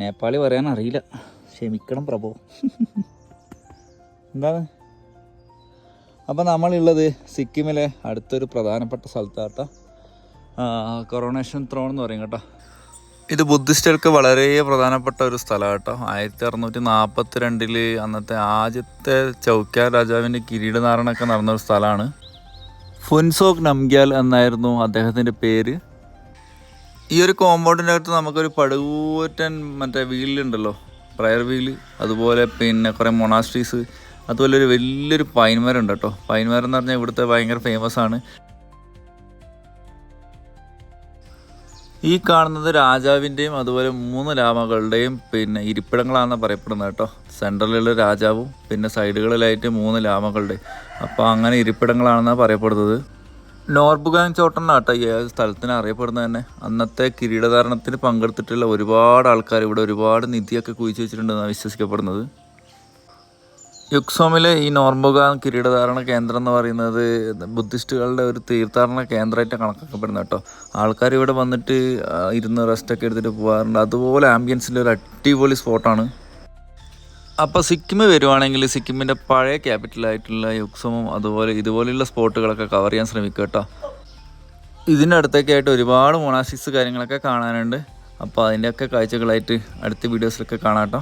നേപ്പാളി പറയാൻ അറിയില്ല, ക്ഷമിക്കണം പ്രഭു. എന്താണ്? അപ്പം നമ്മളുള്ളത് സിക്കിമിലെ അടുത്തൊരു പ്രധാനപ്പെട്ട സ്ഥലത്താട്ടോ, കൊറോണേഷൻ ത്രോൺ എന്ന് പറയും കേട്ടോ. ഇത് ബുദ്ധിസ്റ്റുകൾക്ക് വളരെ പ്രധാനപ്പെട്ട ഒരു സ്ഥലമാണ് കേട്ടോ. 1642 അന്നത്തെ ആദ്യത്തെ ചൗക്യാർ രാജാവിൻ്റെ കിരീടധാരണമൊക്കെ നടന്നൊരു സ്ഥലമാണ്. ഫുൻസോക് നംഗ്യാൽ എന്നായിരുന്നു അദ്ദേഹത്തിൻ്റെ പേര്. ഈ ഒരു കോമ്പൗണ്ടിൻ്റെ അകത്ത് നമുക്കൊരു പടുകൂറ്റൻ മറ്റേ വീലുണ്ടല്ലോ, പ്രയർ വീല്, അതുപോലെ പിന്നെ കുറേ മൊണാസ്ട്രീസ്, അതുപോലെ ഒരു വലിയൊരു പൈൻമരം ഉണ്ട് കേട്ടോ. പൈൻമരം എന്ന് പറഞ്ഞാൽ ഇവിടുത്തെ ഭയങ്കര ഫേമസ് ആണ്. ഈ കാണുന്നത് രാജാവിൻ്റെയും അതുപോലെ 3 ലാമകളുടെയും പിന്നെ ഇരിപ്പിടങ്ങളാണെന്ന് പറയപ്പെടുന്നത് കേട്ടോ. സെൻട്രലിലുള്ള രാജാവും പിന്നെ സൈഡുകളിലായിട്ട് 3 ലാമകളുടെയും, അപ്പോൾ അങ്ങനെ ഇരിപ്പിടങ്ങളാണെന്നാണ് പറയപ്പെടുന്നത്. നോർബുഗാങ് ചോട്ടൻ ആട്ടോ ഈ സ്ഥലത്തിന് അറിയപ്പെടുന്നത് തന്നെ. അന്നത്തെ കിരീടധാരണത്തിന് പങ്കെടുത്തിട്ടുള്ള ഒരുപാട് ആൾക്കാർ ഇവിടെ ഒരുപാട് നിധിയൊക്കെ കുഴിച്ചു വെച്ചിട്ടുണ്ടെന്നാണ് വിശ്വസിക്കപ്പെടുന്നത്. യുക്സോമിലെ ഈ നോർബുഗാങ് കിരീടധാരണ കേന്ദ്രം എന്ന് പറയുന്നത് ബുദ്ധിസ്റ്റുകളുടെ ഒരു തീർത്ഥാടന കേന്ദ്രമായിട്ട് കണക്കാക്കപ്പെടുന്നത് കേട്ടോ. ആൾക്കാർ ഇവിടെ വന്നിട്ട് ഇരുന്ന് റെസ്റ്റൊക്കെ എടുത്തിട്ട് പോകാറുണ്ട്. അതുപോലെ ആംബിയൻസിൻ്റെ ഒരു അടിപൊളി സ്പോട്ടാണ്. അപ്പോൾ സിക്കിം വരുവാണെങ്കിൽ സിക്കിമിൻ്റെ പഴയ ക്യാപിറ്റലായിട്ടുള്ള യുക്സോമും അതുപോലെ ഇതുപോലെയുള്ള സ്പോട്ടുകളൊക്കെ കവർ ചെയ്യാൻ ശ്രമിക്കുക കേട്ടോ. ഇതിൻ്റെ അടുത്തൊക്കെയായിട്ട് ഒരുപാട് മൊണാസ്റ്റിക്സ് കാര്യങ്ങളൊക്കെ കാണാനുണ്ട്. അപ്പോൾ അതിൻ്റെയൊക്കെ കാഴ്ചകളായിട്ട് അടുത്ത വീഡിയോസിലൊക്കെ കാണാം കേട്ടോ.